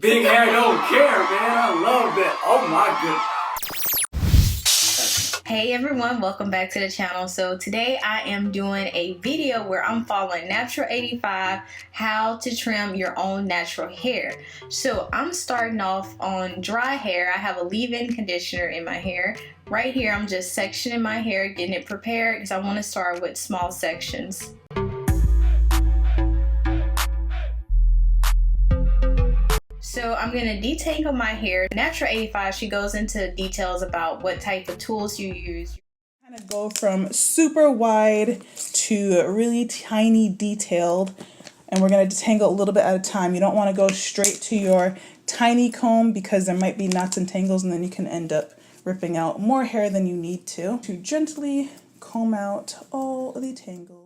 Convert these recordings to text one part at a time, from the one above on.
Big hair don't care, man. I love that. Oh my goodness. Hey everyone, welcome back to the channel. So today I am doing a video where I'm following NAPTURAL85, how to trim your own natural hair. So I'm starting off on dry hair. I have a leave-in conditioner in my hair. Right here I'm just sectioning my hair, getting it prepared because I want to start with small sections. So I'm going to detangle my hair. NAPTURAL85, she goes into details about what type of tools you use. Kind of go from super wide to really tiny detailed, and we're going to detangle a little bit at a time. You don't want to go straight to your tiny comb because there might be knots and tangles, and then you can end up ripping out more hair than you need to gently comb out all of the tangles.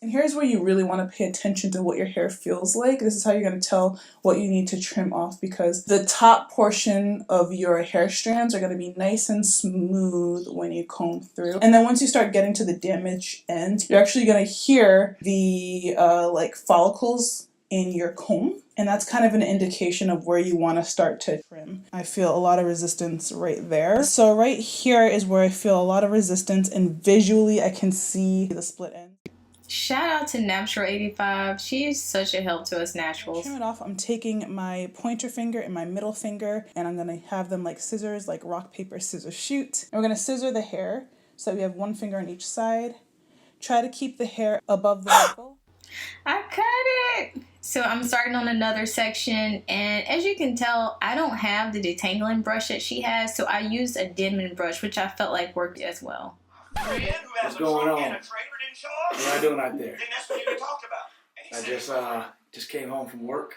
And here's where you really want to pay attention to what your hair feels like. This is how you're going to tell what you need to trim off, because the top portion of your hair strands are going to be nice and smooth when you comb through. And then once you start getting to the damaged end, you're actually going to hear the like follicles in your comb. And that's kind of an indication of where you want to start to trim. I feel a lot of resistance right there. So right here is where I feel a lot of resistance, and visually I can see the split end. Shout out to NAPTURAL85. She is such a help to us naturals. Trim it off. I'm taking my pointer finger and my middle finger, and I'm gonna have them like scissors, like rock, paper, scissors, shoot. And we're gonna scissor the hair so that we have one finger on each side. Try to keep the hair above the nipple. I cut it! So I'm starting on another section, and as you can tell, I don't have the detangling brush that she has, so I used a Denman brush, which I felt like worked as well. What's going on? What am I doing out there? I just came home from work.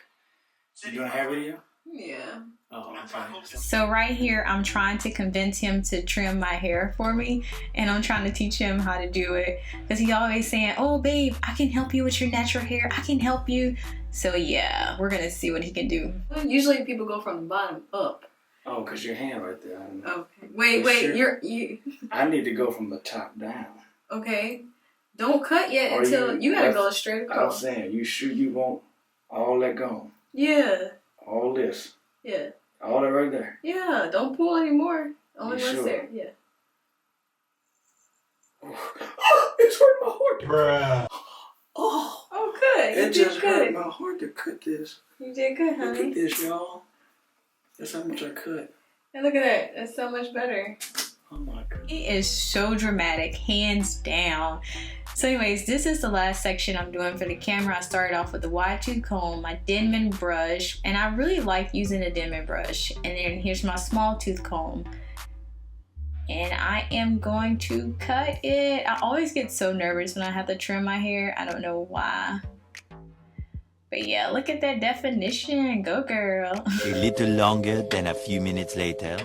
You doing a hair video? Yeah. Oh, okay. So right here, I'm trying to convince him to trim my hair for me, and I'm trying to teach him how to do it because he always saying, "Oh, babe, I can help you with your natural hair. I can help you." So yeah, we're gonna see what he can do. Usually people go from the bottom up. Oh, because your hand right there. Okay. Wait, sure. you. I need to go from the top down. Okay. Don't cut yet until you gotta go straight across. I'm saying, you sure you want all that gone? Yeah. All this? Yeah. All that right there? Yeah. Don't pull anymore. Only what's sure? there. Yeah. It's hurt my heart. Bruh. Oh, good. It just hurt my heart to cut this. You did good, honey. Look at this, y'all. That's how much I cut. And look at that. That's so much better. Oh my God. He is so dramatic, hands down. So anyways, this is the last section I'm doing for the camera. I started off with the wide tooth comb, my Denman brush, and I really like using the Denman brush. And then here's my small tooth comb. And I am going to cut it. I always get so nervous when I have to trim my hair. I don't know why. But yeah, look at that definition. Go girl. A little longer than a few minutes later.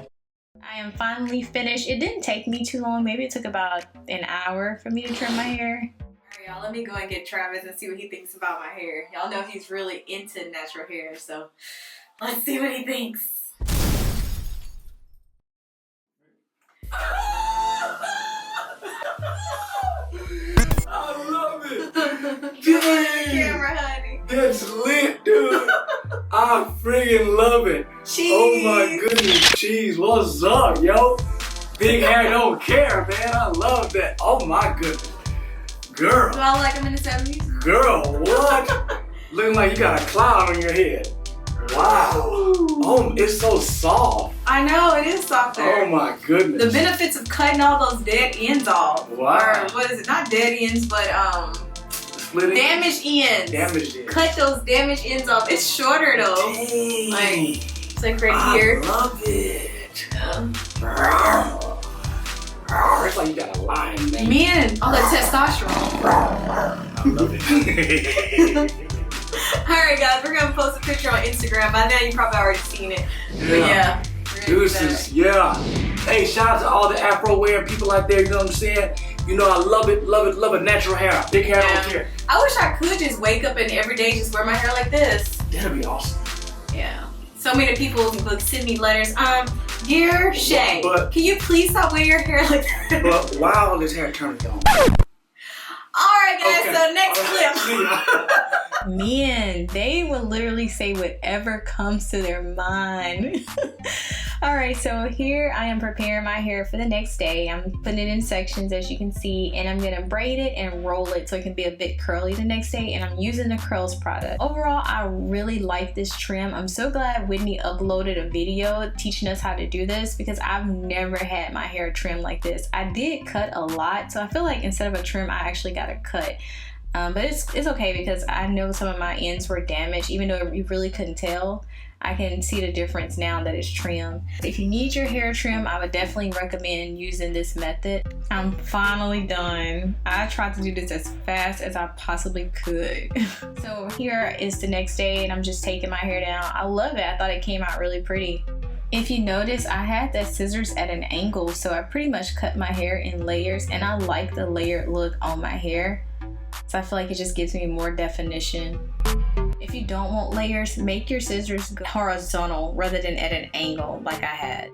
I am finally finished. It didn't take me too long. Maybe it took about an hour for me to trim my hair. Alright, y'all, let me go and get Travis and see what he thinks about my hair. Y'all know he's really into natural hair, so let's see what he thinks. I love it. Dang. Camera, honey. That's lit, dude. I friggin' love it. Cheese. Oh my goodness, cheese. What's up, yo? Big hair don't care, man. I love that. Oh my goodness. Girl. Do I like him in the 70s? Girl, what? Looking like you got a cloud on your head. Wow. Oh, it's so soft. I know, it is softer. Oh my goodness. The benefits of cutting all those dead ends off. Wow. Or what is it? Not dead ends, but Splitting? damaged ends. Damaged ends. Cut those damaged ends off. It's shorter though. Dang. Like, it's like right here. I love it. Yeah. It's like you got a lion, man. Man, all that testosterone. I love it. Alright guys, we're gonna post a picture on Instagram. By now you probably already seen it. But yeah. Deuces, yeah. Hey, shout out to all the Afro wearing people out there, you know what I'm saying? You know I love it, love it, love it. Natural hair. Big hair don't care. I wish I could just wake up and every day just wear my hair like this. That'd be awesome. Yeah. So many people would send me letters. Dear Shay, can you please stop wearing your hair like that? But why all this hair turning on? Alright guys, Okay. so next clip. Men, they will literally say whatever comes to their mind. Alright, so here I am preparing my hair for the next day. I'm putting it in sections, as you can see, and I'm going to braid it and roll it so it can be a bit curly the next day, and I'm using the Curls product. Overall, I really like this trim. I'm so glad Whitney uploaded a video teaching us how to do this, because I've never had my hair trimmed like this. I did cut a lot, so I feel like instead of a trim, I actually got a cut. But it's okay, because I know some of my ends were damaged, even though you really couldn't tell. I can see the difference now that it's trimmed. If you need your hair trim, I would definitely recommend using this method. I'm finally done. I tried to do this as fast as I possibly could. So here is the next day, and I'm just taking my hair down. I love it. I thought it came out really pretty. If you notice, I had the scissors at an angle, so I pretty much cut my hair in layers, and I like the layered look on my hair. So I feel like it just gives me more definition. If you don't want layers, make your scissors go horizontal rather than at an angle like I had.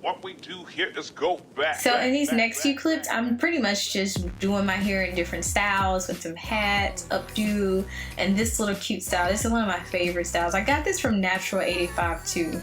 What we do here is go back. So in these next few clips, I'm pretty much just doing my hair in different styles with some hats, updo, and this little cute style. This is one of my favorite styles. I got this from NAPTURAL85 too.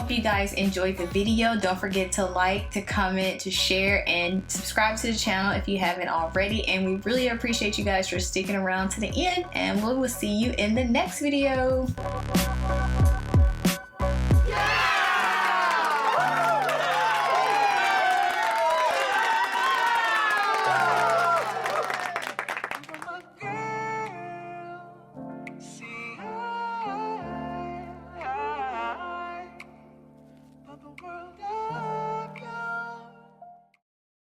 You guys enjoyed the video. Don't forget to like, to comment, to share, and subscribe to the channel if you haven't already. And we really appreciate you guys for sticking around to the end, and we will see you in the next video.